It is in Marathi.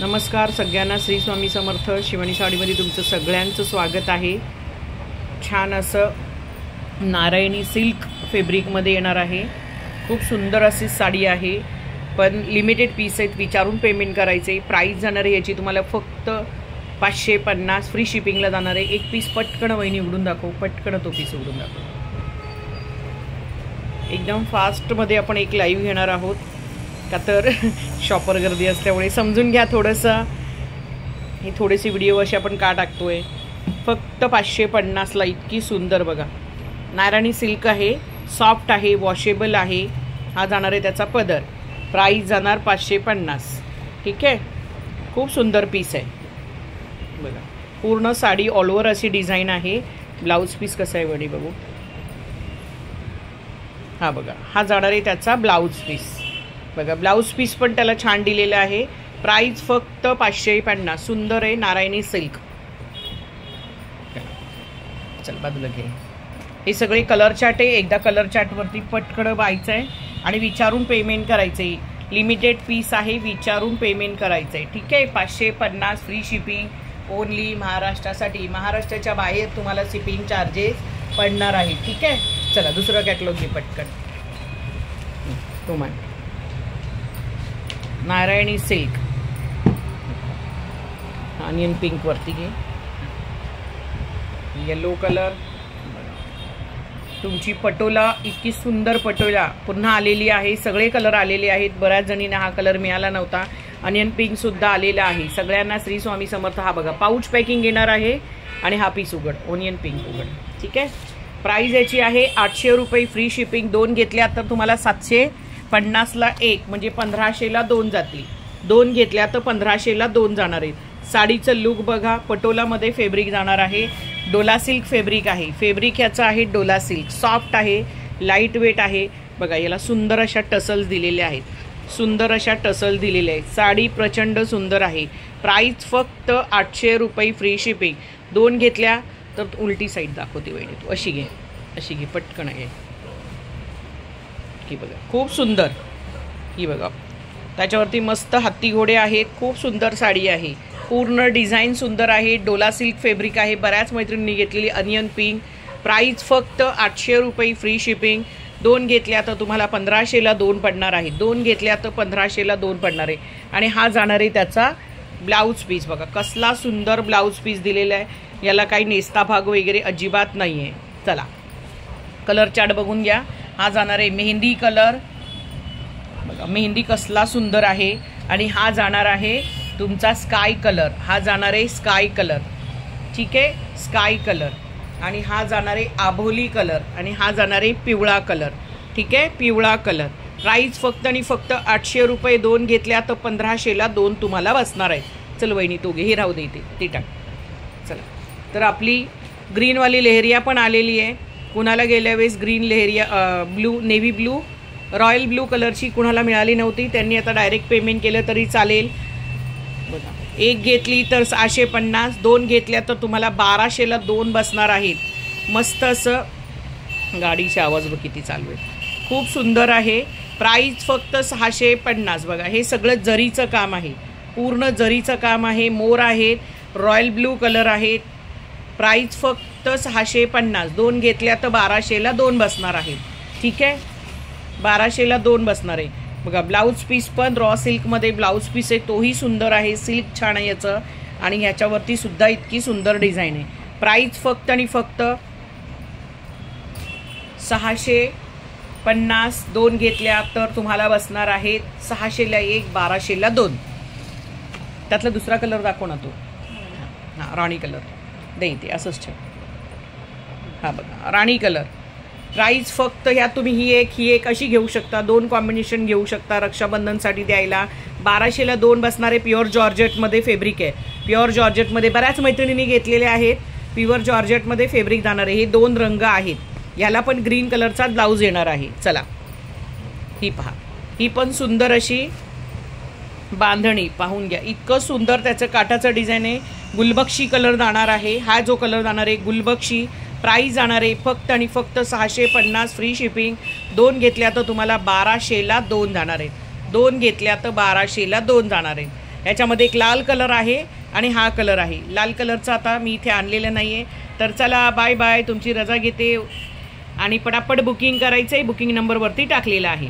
नमस्कार सगळ्यांना, श्री स्वामी समर्थ. शिवानी साडीमध्ये तुमचं सगळ्यांचं स्वागत आहे. छान असं नारायणी सिल्क फॅब्रिकमध्ये येणार आहे. खूप सुंदर अशी साडी आहे, पण लिमिटेड पीस आहेत. विचारून पेमेंट करायचे. प्राईस जाणार आहे याची तुम्हाला फक्त 550. फ्री शिपिंगला जाणार आहे. एक पीस पटकन वहिनी उघडून दाखव, पटकन तो पीस उघडून दाखव. एकदम फास्टमध्ये आपण एक लाईव्ह घेणार आहोत, का तर शॉपर गर्दी असल्यामुळे समजून घ्या थोडंसं. हे थोडेसे व्हिडिओ असे आपण का टाकतोय. फक्त 550ला इतकी सुंदर बघा. नारायणी सिल्क आहे, सॉफ्ट आहे, वॉशेबल आहे. हा जाणार आहे त्याचा पदर. प्राईस जाणार 550. ठीक आहे. खूप सुंदर पीस आहे बघा. पूर्ण साडी ऑल ओव्हर अशी डिझाईन आहे. ब्लाऊज पीस कसा आहे वडी बघू. हा बघा, हा जाणार आहे त्याचा ब्लाऊज पीस बघा. ब्लाऊज पीस पण त्याला छान दिलेला आहे. प्राईस फक्त 550. सुंदर आहे, नारायणी सिल्क. चल बाजूला घे. हे सगळे कलर चार्ट आहे. एकदा कलर चार्टवरती पटकन व्हायचं आहे आणि विचारून पेमेंट करायचं आहे. लिमिटेड पीस आहे, विचारून पेमेंट करायचं आहे. ठीक आहे. 550 फ्री शिपिंग ओनली महाराष्ट्रासाठी. महाराष्ट्राच्या बाहेर तुम्हाला शिपिंग चार्जेस पडणार आहे. ठीक आहे. चला दुसरं कॅटलॉग घे पटकन. तो मान नारायणी सिल्क ऑनियन पिंक वरती घे. Yellow colour. तुमची पटोला इतकी सुंदर पटोला पुन्हा आलेली आहे. सगळे कलर आलेले आहेत. बऱ्याच जणींना हा कलर मिळाला नव्हता. ऑनियन पिंक सुद्धा आलेला आहे. सगळ्यांना श्री स्वामी समर्थ. हा बघा पाऊच पॅकिंग येणार आहे आणि हा पीस उघड. ऑनियन पिंक उघड. ठीक आहे. प्राईस याची आहे 800 रुपये. Free shipping. 2 घेतल्या तर तुम्हाला 750ला एक, म्हणजे 1500ला 2 जातील. 2 घेतल्या तर 1500ला 2 जाणार आहेत. साडीचं लुक बघा. पटोलामध्ये फॅब्रिक जाणार आहे. डोला सिल्क फॅब्रिक आहे. फॅब्रिक याचं आहे डोला सिल्क. सॉफ्ट आहे, लाईट वेट आहे बघा. याला सुंदर अशा टसल्स दिलेल्या आहेत. सुंदर अशा टसल दिलेल्या आहेत. साडी प्रचंड सुंदर आहे. प्राईस फक्त 800 रुपये. Free shipping. 2 घेतल्या तर उलटी साईड दाखवते वहिनी. तू अशी घे, अशी घे, पटकन घे. ही बघा खूप सुंदर. ही बघा त्याच्यावरती मस्त हत्ती घोडे आहेत. खूप सुंदर साडी आहे. पूर्ण डिझाईन सुंदर आहे. डोला सिल्क फॅब्रिक आहे. बऱ्याच मैत्रिणींनी घेतलेली अनियन पिंक. प्राईस फक्त 800 रुपये. Free shipping. 2 घेतल्या तर तुम्हाला 1500ला 2 पडणार आहे. 2 घेतल्या तर 1500ला 2 पडणार आहे. आणि हा जाणार आहे त्याचा ब्लाऊज पीस बघा. कसला सुंदर ब्लाऊज पीस दिलेला आहे. याला काही नेस्ता भाग वगैरे अजिबात नाही आहे. चला कलर चार्ट बघून घ्या. हा जाणार आहे मेहंदी कलर बघा. मेहंदी कसला सुंदर आहे. आणि हा जाणार आहे तुमचा स्काय कलर. हा जाणार आहे स्काय कलर. ठीक आहे. Sky colour. आणि हा जाणार आहे आभोली कलर. आणि हा जाणार आहे पिवळा कलर. ठीक आहे. पिवळा कलर. प्राईस फक्त आणि फक्त 800 रुपये. 2 घेतल्या तर 1500ला 2 तुम्हाला बसणार आहेत. चल वहिनी तो घे. हे राहू दे ती टाक. चला तर आपली ग्रीनवाली लेहरिया पण आलेली आहे. कुणाला गेल्या वेळेस green leheriya blue, navy blue, royal blue कलरची कुणाला मिळाली नव्हती, त्यांनी आता डायरेक्ट पेमेंट केलं तरी चालेल बघा. 1 घेतली तर 650. 2 घेतल्या तर तुम्हाला 1200ला 2 बसणार आहेत. मस्त असं. गाडीचे आवाज बघ किती चालू आहे. खूप सुंदर आहे. प्राईस फक्त 650 बघा. हे सगळं जरीचं काम आहे. पूर्ण जरीचं काम आहे. मोर आहेत. रॉयल ब्लू कलर आहेत. प्राईस फक्त 650. 2 घेतल्या तर 1200ला 2 बसणार आहेत. ठीक आहे. 1200ला 2 बसणार आहे बघा. ब्लाऊज पीस पण रॉ सिल्कमध्ये ब्लाऊज पीस आहे. तोही सुंदर आहे. सिल्क छान आहे याचं. आणि ह्याच्यावरती सुद्धा इतकी सुंदर डिझाईन आहे. प्राईस फक्त आणि फक्त 650. 2 घेतल्या तर तुम्हाला बसणार आहेत 600ला 1, 1200ला 2. त्यातला दुसरा कलर दाखव ना तो. हां राणी कलर दे इथे असंच ठेव. हा बघा राणी कलर. प्राईस फक्त ह्या तुम्ही ही एक अशी घेऊ शकता. 2 कॉम्बिनेशन घेऊ शकता रक्षाबंधनसाठी द्यायला. 1200ला 2 बसणारे. प्युअर जॉर्जेटमध्ये फॅब्रिक आहे. प्युअर जॉर्जेटमध्ये बऱ्याच मैत्रिणींनी घेतलेले आहेत. प्युअर जॉर्जेटमध्ये फॅब्रिक जाणार आहे. हे 2 रंग आहेत. याला पण ग्रीन कलरचा ब्लाऊज येणार आहे. चला ही पहा. ही पण सुंदर अशी बांधणी पाहून घ्या. इतकं सुंदर त्याचं काठाचं डिझाईन आहे. गुलबक्षी कलर जाणार आहे. हा जो कलर जाणार आहे गुलबक्षी. प्राईस जाणार आहे फक्त आणि फक्त 650. Free shipping. 2 घेतल्या तर तुम्हाला 1200ला 2 जाणार आहेत. 2 घेतल्या तर 1200ला 2 जाणार आहेत. याच्यामध्ये एक लाल कलर आहे आणि हा कलर आहे. लाल कलरचा आता मी इथे आणलेला नाही आहे. तर चला बाय बाय, तुमची रजा घेते आणि पटापट बुकिंग करायचं आहे. बुकिंग नंबरवरती टाकलेला आहे.